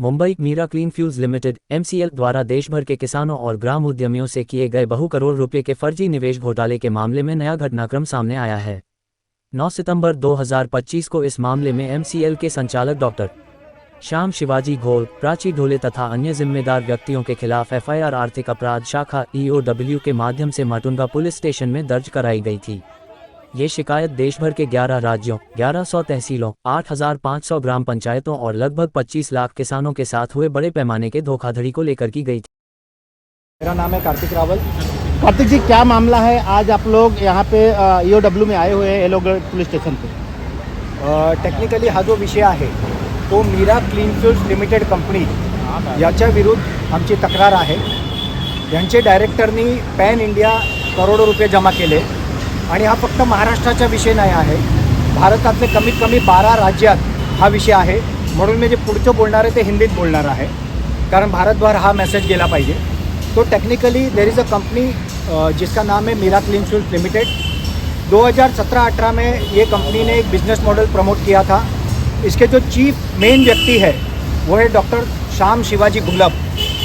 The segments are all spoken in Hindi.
Mumbai Mira clean fuels limited (MCL) द्वारा देश भर के किसानों और ग्राम उद्यमियों से किए गए बहु करोड़ रुपये के फर्जी निवेश घोटाले के मामले में नया घटनाक्रम सामने आया है। 9 सितंबर 2025 को इस मामले में MCL के संचालक डॉक्टर श्याम शिवाजी घोल, प्राची ढोले तथा अन्य जिम्मेदार व्यक्तियों के खिलाफ FIR आर्थिक अपराध शाखा EOW के माध्यम से माटुंगा पुलिस स्टेशन में दर्ज कराई गई थी। ये शिकायत देश भर के 11 राज्यों, 1100 तहसीलों, 8500 ग्राम पंचायतों और लगभग 25 लाख किसानों के साथ हुए बड़े पैमाने के धोखाधड़ी को लेकर की गई थी। मेरा नाम है कार्तिक रावल। कार्तिक जी, क्या मामला है? आज आप लोग यहाँ पे EOW में आए हुए हैं एलोगढ़ पुलिस स्टेशन पे। टेक्निकली हा जो विषय आहे तो Mira clean fuels limited company याच्या विरुद्ध आमची तक्रार आहे। यांचे डायरेक्टरनी पॅन इंडिया करोडो रुपये जमा केले आणि हा फक्त महाराष्ट्राचा विषय नाही आहे, भारतातले कमीत कमी 12 राज्यात हा विषय आहे। म्हणून मी जे पुढचं बोलणार आहे ते हिंदीत बोलणार आहे, कारण भारतभर हा मेसेज गेला पाहिजे। तो technically there is a company जिसका नाम है मीरा क्लीन फ्यूल्स लिमिटेड। 2017-18 में ये कंपनी ने एक बिज़नेस मॉडल प्रमोट किया था। इसके जो चीफ मेन व्यक्ति है वो है डॉक्टर श्याम शिवाजी घोलप,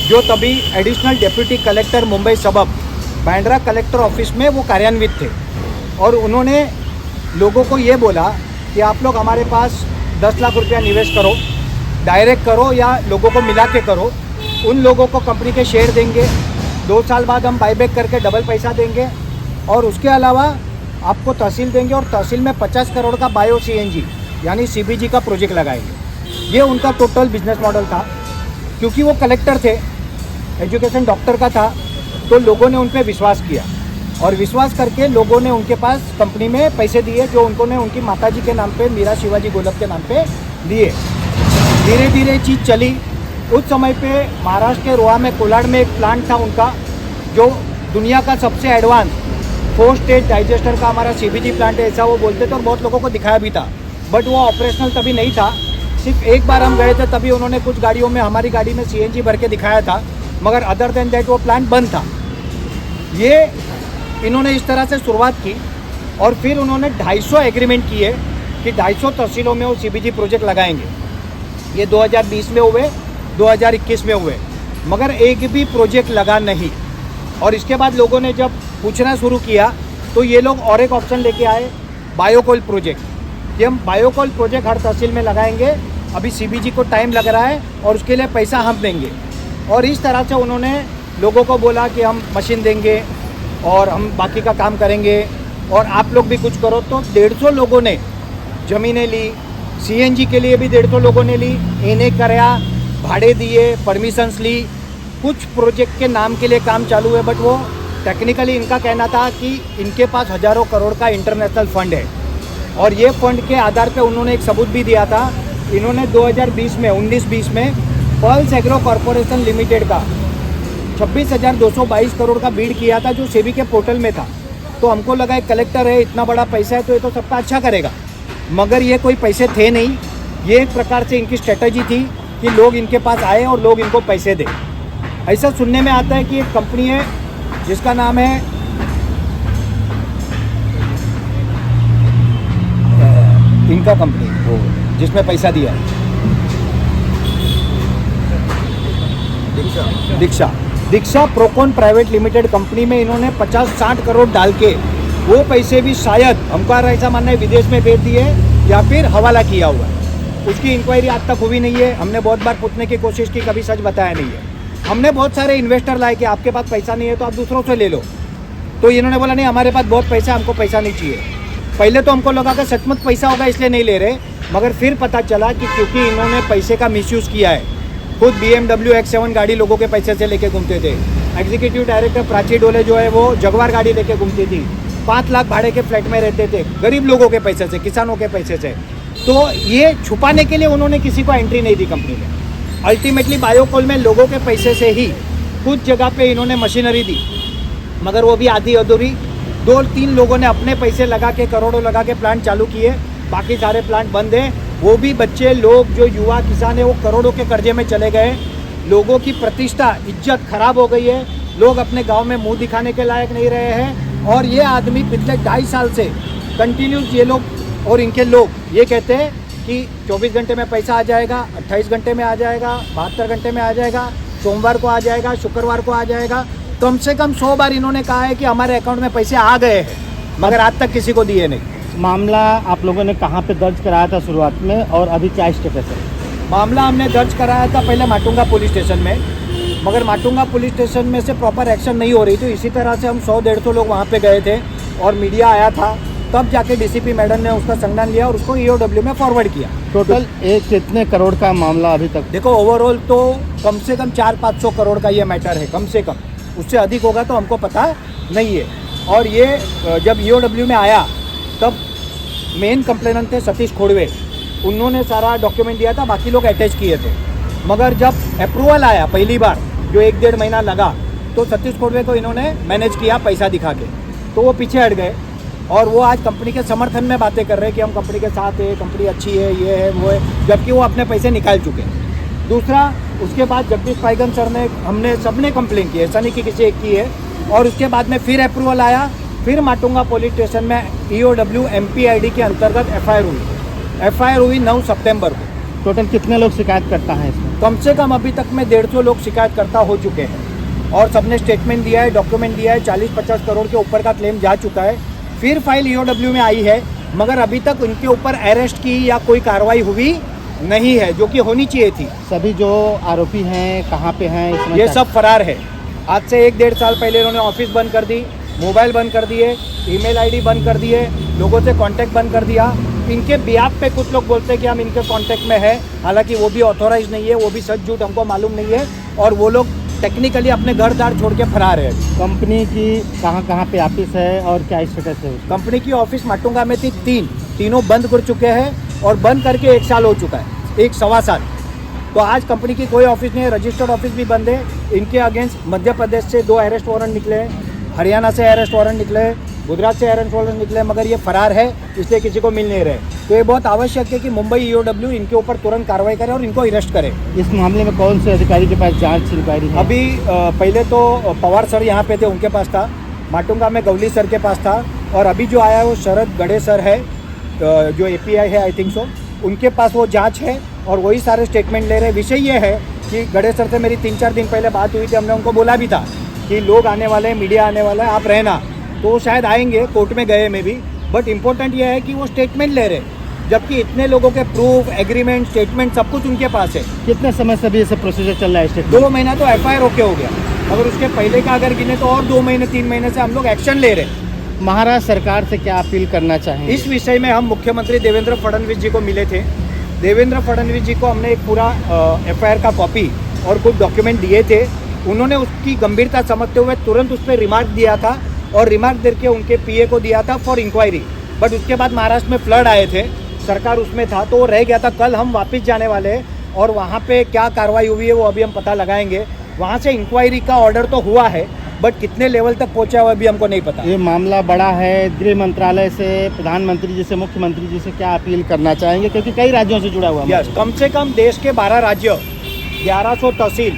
जो तभी एडिशनल डिप्टी कलेक्टर मुंबई सबब बांद्रा कलेक्टर ऑफिस में वो कार्यान्वित थे। और उन्होंने लोगों को ये बोला कि आप लोग हमारे पास 10 लाख रुपया निवेश करो, डायरेक्ट करो या लोगों को मिला के करो। उन लोगों को कंपनी के शेयर देंगे, 2 साल बाद हम बाईबैक करके डबल पैसा देंगे और उसके अलावा आपको तहसील देंगे और तहसील में 50 करोड़ का बायो CNG यानी CBG का प्रोजेक्ट लगाएंगे। ये उनका टोटल बिजनेस मॉडल था। क्योंकि वो कलेक्टर थे, एजुकेशन डॉक्टर का था, तो लोगों ने उन पर विश्वास किया और विश्वास करके लोगों ने उनके पास कंपनी में पैसे दिए, जो उन्होंने उनकी माताजी के नाम पे, मीरा शिवाजी घोलप के नाम पे दिए। धीरे धीरे चीज़ चली। उस समय पे महाराष्ट्र के रोहा में, कोलाड में एक प्लांट था उनका, जो दुनिया का सबसे एडवांस 4 स्टेज डाइजेस्टर का हमारा CBG प्लांट है, ऐसा वो बोलते थे और बहुत लोगों को दिखाया भी था। बट वो ऑपरेशनल तभी नहीं था। सिर्फ एक बार हम गए थे, तभी उन्होंने कुछ गाड़ियों में, हमारी गाड़ी में CNG भर के दिखाया था, मगर अदर देन दैट वो प्लांट बंद था। ये इन्होंने इस तरह से शुरुआत की और फिर उन्होंने 250 एग्रीमेंट किए कि 250 तहसीलों में वो CBG प्रोजेक्ट लगाएंगे। ये 2020 में हुए, 2021 में हुए, मगर एक भी प्रोजेक्ट लगा नहीं। और इसके बाद लोगों ने जब पूछना शुरू किया तो ये लोग और एक ऑप्शन लेके आए, बायोकोल प्रोजेक्ट, कि हम बायोकोल प्रोजेक्ट हर तहसील में लगाएंगे। अभी CBG को टाइम लग रहा है और उसके लिए पैसा हम देंगे। और इस तरह से उन्होंने लोगों को बोला कि हम मशीन देंगे और हम बाकी का काम करेंगे और आप लोग भी कुछ करो। तो 150 लोगों ने ज़मीनें ली, CNG के लिए भी 150 लोगों ने ली, इन्हें कराया, भाड़े दिए, परमिशंस ली। कुछ प्रोजेक्ट के नाम के लिए काम चालू है, बट वो टेक्निकली इनका कहना था कि इनके पास हज़ारों करोड़ का इंटरनेशनल फंड है और ये फंड के आधार पे उन्होंने एक सबूत भी दिया था। इन्होंने 2020 में, 19-20 में पल्स एग्रो कॉरपोरेशन लिमिटेड का 26,222 करोड़ का बीड किया था, जो सेबी के पोर्टल में था। तो हमको लगा एक कलेक्टर है, इतना बड़ा पैसा है तो ये तो सबका अच्छा करेगा, मगर ये कोई पैसे थे नहीं। ये एक प्रकार से इनकी स्ट्रेटजी थी कि लोग इनके पास आए और लोग इनको पैसे दें। ऐसा सुनने में आता है कि एक कंपनी है जिसका नाम है इनका कंपनी, वो जिसमें पैसा दिया है, दीक्षा प्रोकॉन प्राइवेट लिमिटेड कंपनी में इन्होंने 50-60 करोड़ डाल के वो पैसे भी शायद, हमको ऐसा मानना है, विदेश में भेज दिए या फिर हवाला किया हुआ है। उसकी इंक्वायरी आज तक हुई नहीं है। हमने बहुत बार पूछने की कोशिश की, कभी सच बताया नहीं है। हमने बहुत सारे इन्वेस्टर लाए कि आपके पास पैसा नहीं है तो आप दूसरों से ले लो, तो इन्होंने बोला नहीं, हमारे पास बहुत पैसा है, हमको पैसा नहीं चाहिए। पहले तो हमको लगा कि सचमुच पैसा होगा इसलिए नहीं ले रहे, मगर फिर पता चला कि क्योंकि इन्होंने पैसे का मिसयूज़ किया है। खुद BMW X7 गाड़ी लोगों के पैसे से लेके घूमते थे। एग्जीक्यूटिव डायरेक्टर प्राची ढोले जो है वो जगवार गाड़ी लेके घूमती थी। 5 लाख भाड़े के फ्लैट में रहते थे, गरीब लोगों के पैसे से, किसानों के पैसे से। तो ये छुपाने के लिए उन्होंने किसी को एंट्री नहीं दी कंपनी में। अल्टीमेटली बायोकोल में लोगों के पैसे से ही कुछ जगह पे इन्होंने मशीनरी दी, मगर वो भी आधी अधूरी। 2-3 लोगों ने अपने पैसे लगा के, करोड़ों लगा के प्लांट चालू किए, बाकी सारे प्लांट बंद है। वो भी बच्चे लोग, जो युवा किसान है, वो करोड़ों के कर्जे में चले गए। लोगों की प्रतिष्ठा, इज्जत खराब हो गई है। लोग अपने गांव में मुंह दिखाने के लायक नहीं रहे हैं। और ये आदमी पिछले 2.5 साल से कंटिन्यूस, ये लोग और इनके लोग ये कहते हैं कि 24 घंटे में पैसा आ जाएगा, 28 घंटे में आ जाएगा, 72 घंटे में आ जाएगा, सोमवार को आ जाएगा, शुक्रवार को आ जाएगा। कम से कम 100 बार इन्होंने कहा है कि हमारे अकाउंट में पैसे आ गए हैं, मगर आज तक किसी को दिए नहीं। मामला आप लोगों ने कहाँ पे दर्ज कराया था शुरुआत में और अभी क्या स्टेटस है? मामला हमने दर्ज कराया था पहले माटुंगा पुलिस स्टेशन में, मगर माटुंगा पुलिस स्टेशन में से प्रॉपर एक्शन नहीं हो रही थी। इसी तरह से हम 100-150 लोग वहाँ पे गए थे और मीडिया आया था, तब जाके डीसीपी मैडम ने उसका संज्ञान लिया और उसको ईओडब्ल्यू में फॉरवर्ड किया। टोटल एक कितने करोड़ का मामला अभी तक? देखो ओवरऑल तो कम से कम 400-500 करोड़ का ये मैटर है, कम से कम। उससे अधिक होगा तो हमको पता नहीं है। और ये जब ईओडब्ल्यू में आया तब मेन कंप्लेनेंट थे सतीश खोड़वे, उन्होंने सारा डॉक्यूमेंट दिया था, बाकी लोग अटैच किए थे। मगर जब अप्रूवल आया पहली बार, जो 1-1.5 महीना लगा, तो सतीश खोड़वे को इन्होंने मैनेज किया पैसा दिखा के, तो वो पीछे हट गए और वो आज कंपनी के समर्थन में बातें कर रहे हैं कि हम कंपनी के साथ है, कंपनी अच्छी है, ये है वो है, जबकि वो अपने पैसे निकाल चुके हैं। दूसरा, उसके बाद जगदीश पाइगन सर ने, हमने सबने कंप्लेन की है, ऐसा नहीं कि किसी एक की है। और उसके बाद में फिर अप्रूवल आया, फिर माटुंगा पुलिस स्टेशन में ईओडब्ल्यू MPID के अंतर्गत एफआईआर हुई 9 सितंबर को। टोटल कितने लोग शिकायत करता है इसमें? कम से कम अभी तक में 150 लोग शिकायतकर्ता हो चुके हैं और सबने स्टेटमेंट दिया है, डॉक्यूमेंट दिया है। 40-50 करोड़ के ऊपर का क्लेम जा चुका है। फिर फाइल ईओडब्ल्यू में आई है, मगर अभी तक उनके ऊपर अरेस्ट की या कोई कार्रवाई हुई नहीं है, जो कि होनी चाहिए थी। सभी जो आरोपी हैं कहाँ पे हैं इसमें? ये सब फरार है। आज से 1-1.5 साल पहले इन्होंने ऑफिस बंद कर दी, मोबाइल बंद कर दिए, ईमेल आईडी बंद कर दिए, लोगों से कांटेक्ट बंद कर दिया। इनके बिहाफ पे कुछ लोग बोलते हैं कि हम इनके कांटेक्ट में है, हालांकि वो भी ऑथोराइज नहीं है, वो भी सच झूठ हमको मालूम नहीं है। और वो लोग टेक्निकली अपने घर द्वार छोड़ के फरार है। कंपनी की कहाँ पे ऑफिस है और क्या स्टेटस है? कंपनी की ऑफिस माटुंगा में थी, तीनों बंद कर चुके हैं और बंद करके 1 साल हो चुका है, 1-1.25 साल। तो आज कंपनी की कोई ऑफिस नहीं है, रजिस्टर्ड ऑफिस भी बंद है। इनके अगेंस्ट मध्य प्रदेश से 2 अरेस्ट वारंट निकले हैं, हरियाणा से अरेस्ट वारंट निकले, गुजरात से अरेस्ट वारंट निकले, मगर ये फरार है, इसलिए किसी को मिल नहीं रहे। तो ये बहुत आवश्यक है कि मुंबई ईओडब्ल्यू इनके ऊपर तुरंत कार्रवाई करे और इनको अरेस्ट करे। इस मामले में कौन से अधिकारी के पास जांच इंक्वायरी है? अभी पहले तो पवार सर यहाँ पे थे, उनके पास था। माटुंगा में गवली सर के पास था। और अभी जो आया है वो शरद गड़े सर है, जो API है आई थिंक सो, उनके पास वो जांच है और वही सारे स्टेटमेंट ले रहे। विषय ये है कि गड़े सर से मेरी 3-4 दिन पहले बात हुई थी, हमने उनको बोला भी था कि लोग आने वाले हैं, मीडिया आने वाला है, आप रहना। तो वो शायद आएंगे, कोर्ट में गए में भी, बट इम्पोर्टेंट ये है कि वो स्टेटमेंट ले रहे, जबकि इतने लोगों के प्रूफ, एग्रीमेंट, स्टेटमेंट सब कुछ उनके पास है। कितने समय से भी ये सब प्रोसीजर चल रहा है? स्टेटमेंट 2 महीना तो FIR ओके हो गया, अगर उसके पहले का अगर गिने तो और 2 महीने 3 महीने से हम लोग एक्शन ले रहे हैं। महाराष्ट्र सरकार से क्या अपील करना चाहेंगे? इस विषय में हम मुख्यमंत्री देवेंद्र फडणवीस जी को मिले थे। देवेंद्र फडणवीस जी को हमने एक पूरा FIR का कॉपी और कुछ डॉक्यूमेंट दिए थे। उन्होंने उसकी गंभीरता समझते हुए तुरंत उस पर रिमार्क दिया था और रिमार्क देकर उनके PA को दिया था फॉर इंक्वायरी। बट उसके बाद महाराष्ट्र में फ्लड आए थे, सरकार उसमें था, तो वो रह गया था। कल हम वापस जाने वाले हैं और वहाँ पे क्या कार्रवाई हुई है वो अभी हम पता लगाएंगे। वहाँ से इंक्वायरी का ऑर्डर तो हुआ है, बट कितने लेवल तक पहुँचा हुआ अभी हमको नहीं पता। ये मामला बड़ा है। गृह मंत्रालय से, प्रधानमंत्री जी से, मुख्यमंत्री जी से क्या अपील करना चाहेंगे, क्योंकि कई राज्यों से जुड़ा हुआ है? यस, कम से कम देश के 12 राज्य, 1100 तहसील,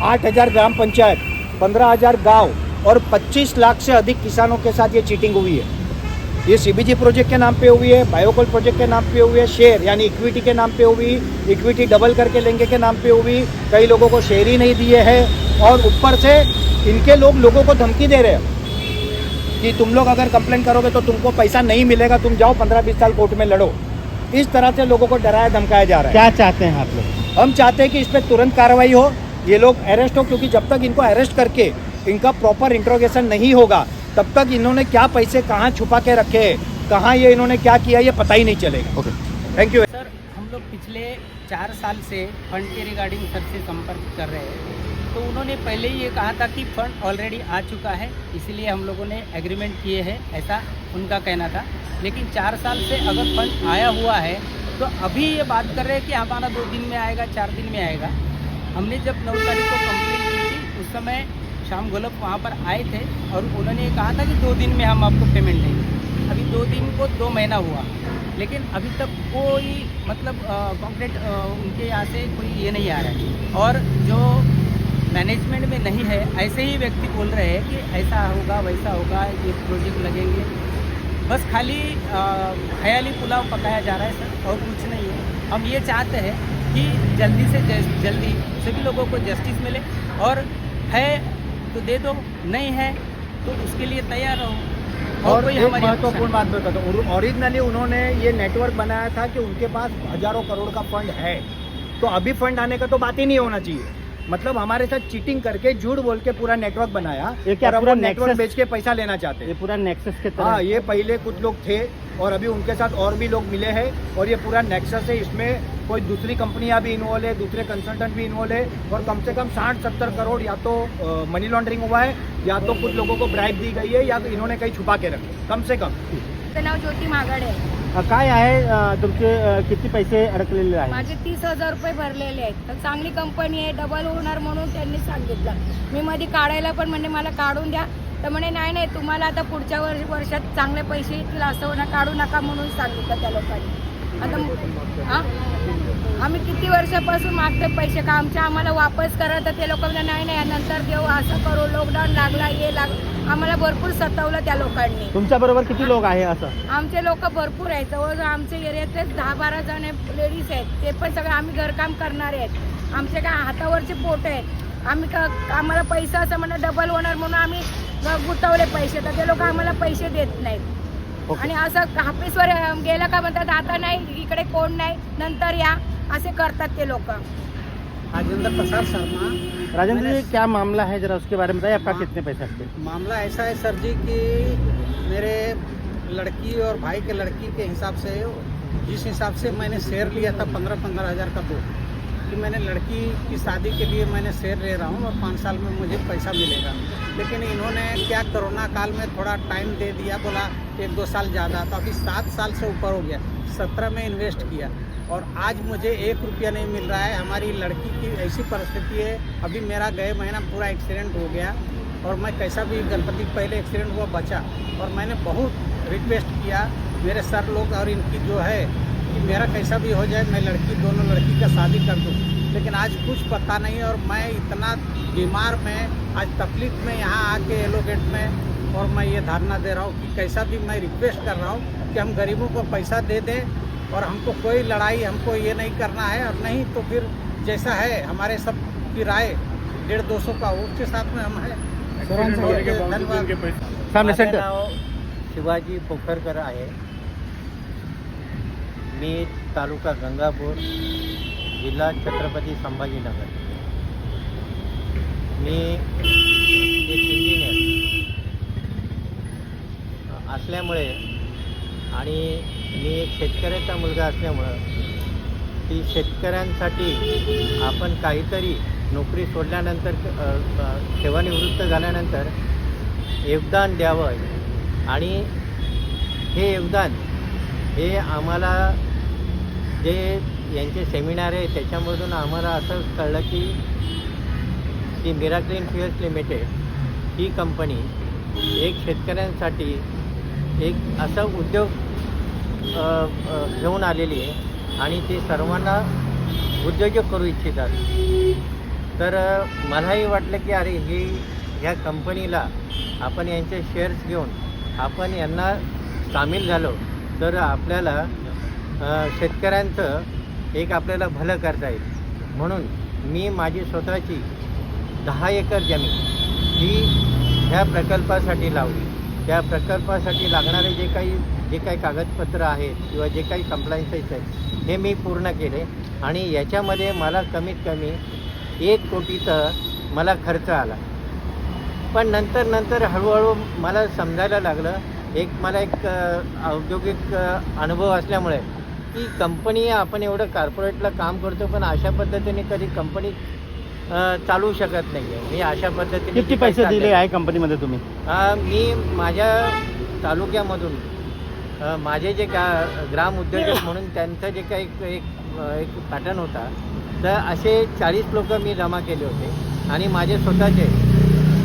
8000 ग्राम पंचायत, 15,000 गाँव और 25 लाख से अधिक किसानों के साथ ये चीटिंग हुई है। ये CBG प्रोजेक्ट के नाम पे हुई है, बायोकोल प्रोजेक्ट के नाम पे हुई है, शेयर यानी इक्विटी के नाम पे हुई, इक्विटी डबल करके लेंगे के नाम पे हुई, कई लोगों को शेयर ही नहीं दिए हैं। और ऊपर से इनके लोगों को धमकी दे रहे हैं कि तुम लोग अगर कंप्लेन करोगे तो तुमको पैसा नहीं मिलेगा, तुम जाओ 15-20 साल कोर्ट में लड़ो। इस तरह से लोगों को डराया धमकाया जा रहा है। क्या चाहते हैं आप लोग? हम चाहते हैं कि इस पर तुरंत कार्रवाई हो, ये लोग अरेस्ट हो, क्योंकि जब तक इनको अरेस्ट करके इनका प्रॉपर इंट्रोगेशन नहीं होगा तब तक इन्होंने क्या पैसे कहाँ छुपा के रखे, कहाँ ये इन्होंने क्या किया, ये पता ही नहीं चलेगा। Okay, thank you. सर, हम लोग पिछले 4 साल से फंड के रिगार्डिंग सर से संपर्क कर रहे हैं। तो उन्होंने पहले ही ये कहा था कि फंड ऑलरेडी आ चुका है, इसलिए हम लोगों ने एग्रीमेंट किए हैं, ऐसा उनका कहना था। लेकिन 4 साल से अगर फंड आया हुआ है तो अभी ये बात कर रहे हैं कि हमारा 2 दिन में आएगा, 4 दिन में आएगा। हमने जब 9 तारीख को कंप्लेंट की थी, उस समय श्याम गोलप वहाँ पर आए थे और उन्होंने ये कहा था कि 2 दिन में हम आपको पेमेंट देंगे। अभी 2 दिन को 2 महीना हुआ, लेकिन अभी तक कोई मतलब कॉन्क्रीट उनके यहाँ से कोई ये नहीं आ रहा है। और जो मैनेजमेंट में नहीं है, ऐसे ही व्यक्ति बोल रहे हैं कि ऐसा होगा, वैसा होगा, ये प्रोजेक्ट लगेंगे। बस खाली ख्याली पुलाव पकाया जा रहा है सर, और कुछ नहीं है। हम ये चाहते हैं कि जल्दी से जल्दी सभी लोगों को जस्टिस मिले, और है तो दे दो, नहीं है तो उसके लिए तैयार रहो। और कोई एक हमारी महत्वपूर्ण बात बता दो, ओरिजिनली उन्होंने ये नेटवर्क बनाया था कि उनके पास हजारों करोड़ का फंड है, तो अभी फंड आने का तो बात ही नहीं होना चाहिए। मतलब हमारे साथ चीटिंग करके झूठ बोल के पूरा नेटवर्क बनाया, ये क्या और अब पूरा वो नेटवर्क नेक्सस- बेच के पैसा लेना चाहते ये हैं। पूरा नेक्सस के हाँ, तरह ये पहले कुछ लोग थे और अभी उनके साथ और भी लोग मिले हैं, और ये पूरा नेक्सस है। इसमें कोई दूसरी कंपनियां भी इन्वॉल्व है, दूसरे कंसल्टेंट भी इन्वॉल्व है, और कम से कम 60-70 करोड़ या तो मनी लॉन्ड्रिंग हुआ है, या तो कुछ लोगों को ब्राइब दी गई है, या तो इन्होंने कहीं छुपा के रखे, कम से कम। माझं नाव ज्योती मागाडे आहे. काय आहे तुमचे किती पैसे अडकलेले आहे? माझे 30,000 रुपये भरलेले आहेत. तर चांगली कंपनी आहे, डबल होणार म्हणून त्यांनी सांगितलं. मी मध्ये काढायला पण म्हणजे मला काढून द्या, तर म्हणे नाही नाही तुम्हाला आता पुढच्या वर्षात चांगले पैसे येतील, असं काढू नका म्हणून सांगितलं त्या लोकांनी. आता हां आम्ही किती वर्षापासून मागते पैसे, का आम्हाला वापस करा, तर ते लोक म्हणजे नाही नाही नंतर देऊ, असं करू, लॉकडाऊन लागला, हे आम्हाला भरपूर सतावलं त्या लोकांनी. तुमच्या बरोबर किती लोक आहे असं? आमचे लोक भरपूर आहेत, जवळजवळ आमच्या एरियातलेच 10-12 जण लेडीज आहेत, ते पण सगळे आम्ही घरकाम करणारे आहेत. आमचे काय हातावरचे पोट आहेत, आम्ही आम्हाला पैसा असं म्हणा डबल होणार म्हणून आम्ही गुंतवले पैसे, तर ते लोक आम्हाला पैसे देत नाहीत. आणि असं ऑफिसवर गेलं का म्हणतात आता नाही, इकडे कोण नाही, नंतर या, असे करतात ते लोक. राजेंद्र प्रसाद शर्मा। राजेंद्र जी, क्या मामला है, जरा उसके बारे में बताइए, आपका कितने पैसे अटके? मामला ऐसा है सर जी कि मेरे लड़की और भाई के लड़की के हिसाब से, जिस हिसाब से मैंने शेयर लिया था 15-15 हज़ार का, तो कि मैंने लड़की की शादी के लिए मैंने शेयर ले रहा हूँ और 5 साल में मुझे पैसा मिलेगा। लेकिन इन्होंने क्या कोरोना काल में थोड़ा टाइम दे दिया, बोला 1-2 साल ज़्यादा, तो अभी 7 साल से ऊपर हो गया। 17 में इन्वेस्ट किया और आज मुझे 1 रुपया नहीं मिल रहा है। हमारी लड़की की ऐसी परिस्थिति है, अभी मेरा गए महीना पूरा एक्सीडेंट हो गया और मैं कैसा भी गणपति पहले एक्सीडेंट हुआ बचा, और मैंने बहुत रिक्वेस्ट किया मेरे सर लोग और इनकी जो है कि मेरा कैसा भी हो जाए, मैं दोनों लड़की का शादी कर दूँ। लेकिन आज कुछ पता नहीं, और मैं इतना बीमार में आज तकलीफ़ में यहाँ आके येलो गेट में, और मैं ये धारणा दे रहा हूँ कि कैसा भी मैं रिक्वेस्ट कर रहा हूँ कि हम गरीबों को पैसा दे दें, और हमको कोई लड़ाई हमको ये नहीं करना है, और नहीं तो फिर जैसा है हमारे सब की राय 150-200 का उसके साथ में हम हैं। धन्यवाद। सामने माझे सेंटर. नाव शिवाजी पोखरकर आहे. मी तालुका गंगापूर, जिल्हा छत्रपती संभाजीनगर. मी एक इंजिनियर असल्यामुळे आणि मी एक शेतकऱ्याचा मुलगा असल्यामुळं की शेतकऱ्यांसाठी आपण काहीतरी नोकरी सोडल्यानंतर सेवानिवृत्त झाल्यानंतर योगदान द्यावं, आणि हे योगदान हे आम्हाला जे यांचे सेमिनार आहे त्याच्यामधून आम्हाला असं कळलं की मिराक्लीन फ्युएल्स लिमिटेड ही कंपनी एक शेतकऱ्यांसाठी एक असा उद्योग घेऊन आलेली आहे, आणि ते सर्वांना उद्योजक करू इच्छितात. तर मलाही वाटलं की अरे ह्या कंपनीला आपण यांचे शेअर्स घेऊन आपण यांना सामील झालो तर आपल्याला शेतकऱ्यांचं एक आपल्याला भलं करता येईल. म्हणून मी माझी स्वतःची 10 एकर जमीन ही ह्या प्रकल्पासाठी लावली. त्या प्रकल्पासाठी लागणारे जे काही कागदपत्र आहेत किंवा जे काही कंप्लायन्सेस आहेत हे मी पूर्ण केले, आणि याच्यामध्ये मला कमीत कमी 1 कोटीचा मला खर्च आला. पण नंतर हळूहळू मला समजायला लागलं, मला एक औद्योगिक अनुभव असल्यामुळे की कंपनी आपण एवढं कॉर्पोरेटला काम करतो, पण अशा पद्धतीने कधी कंपनी चालू शकत नाही आहे. मी अशा पद्धतीने किती पैसे दिले आहे कंपनीमध्ये तुम्ही? मी माझ्या तालुक्यामधून माझे जे ग्राम उद्योजक म्हणून त्यांचं जे काही एक पॅटर्न होता, तर असे 40 लोक मी जमा केले होते, आणि माझे स्वतःचे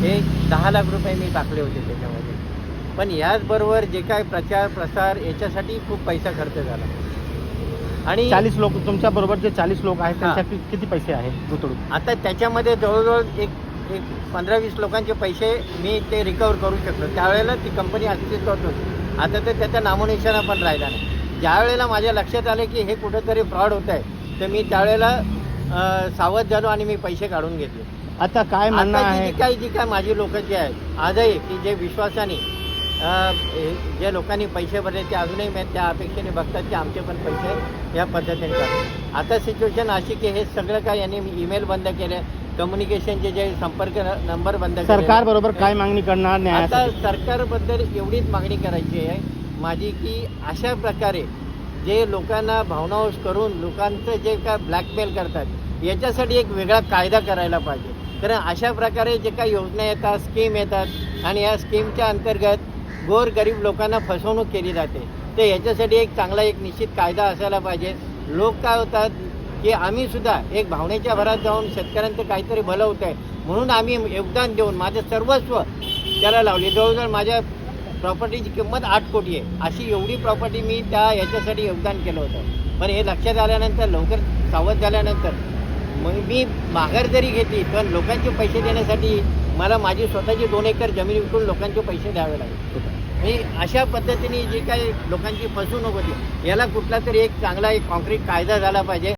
एक 10 लाख रुपये मी टाकले होते त्याच्यामध्ये. पण याचबरोबर जे काय प्रचार प्रसार याच्यासाठी खूप पैसा खर्च झाला. आणि 40 लोक तुमच्या बरोबर जे 40 लोक आहेत त्यांच्या किती पैसे आहे गुंतवणूक? आता त्याच्यामध्ये जवळजवळ एक 15-20 लोकांचे पैसे मी ते रिकवर करू शकलो. त्यावेळेला ती कंपनी अस्तित्वात होती. आता तर त्याचा नामोनिशाणा पण राहिला नाही. ज्या वेळेला माझ्या लक्षात आले की हे कुठंतरी फ्रॉड होत आहे, तर मी त्यावेळेला सावध झालो आणि मी पैसे काढून घेतले. आता काय म्हणणं आता आहे? जी काय माझी लोक जे आहेत आजही की जे विश्वासाने जे लोकांनी पैसे भरले ते अजूनही त्या अपेक्षेने बघतात की आमचे पण पैसे या पद्धतीने काढतात. आता सिच्युएशन अशी की हे सगळं काय यांनी ईमेल बंद केले, कम्युनिकेशनचे जे संपर्क नंबर बंद केले. सरकार बरोबर काय मागणी करणार आता न्यायासाठी? सरकारबद्दल एवढीच मागणी करायची आहे माझी की अशा प्रकारे जे लोकांना भावनावश करून लोकांचं जे काय ब्लॅकमेल करतात याच्यासाठी एक वेगळा कायदा करायला पाहिजे. कारण अशा प्रकारे जे काही योजना येतात, स्कीम येतात आणि या स्कीमच्या अंतर्गत गोरगरीब लोकांना फसवणूक केली जाते. तर याच्यासाठी एक चांगला एक निश्चित कायदा असायला पाहिजे. लोक काय होतात की आम्ही सुद्धा एक भावनेच्या भरात जाऊन शेतकऱ्यांचं काहीतरी भलं होत आहे म्हणून आम्ही योगदान देऊन माझं सर्वस्व त्याला लावले. जवळजवळ माझ्या प्रॉपर्टीची किंमत 8 कोटी आहे. अशी एवढी प्रॉपर्टी मी त्या याच्यासाठी योगदान केलं होतं. पण हे लक्षात आल्यानंतर लवकर सावध झाल्यानंतर मग मी माघार जरी घेतली पण लोकांचे पैसे देण्यासाठी मला माझी स्वतःची 2 एकर जमीन विकून लोकांचे पैसे द्यावे लागले. आणि अशा पद्धतीने जी काही लोकांची फसवणूक होती याला कुठला तरी एक चांगला एक कॉन्क्रीट कायदा झाला पाहिजे.